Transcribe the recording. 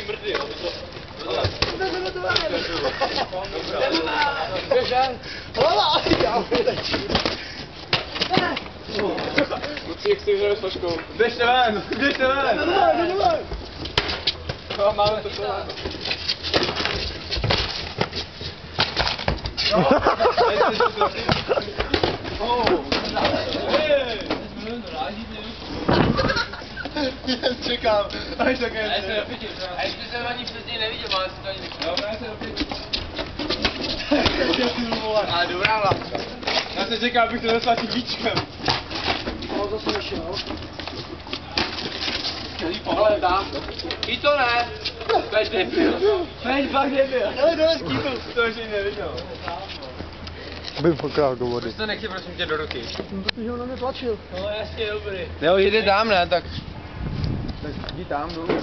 mrdy, jo. Kluci, jak jsi vyhrali s Paškou? Běžte ven, běžte ven! No, máme to celé. Čekám, až tak je. A ještě jsem ani přesně neviděl, ale si to ani nechal. Dobrá, já se dopět. Ale dobrá láska. Já jsem čekal, abych to dostal tím víčkem. No, zase nešel. Ale dám. I to ne. Veď nebyl. Veď fakt nebyl. Ale dole skýtl, to ještě neviděl. Bych pokrál do vody. Proč to nechci prosím tě do ruky? Protože on na mě tlačil. No jasně, dobrý. Jo, jde tam, ne, tak. Tak jdi tam dolů.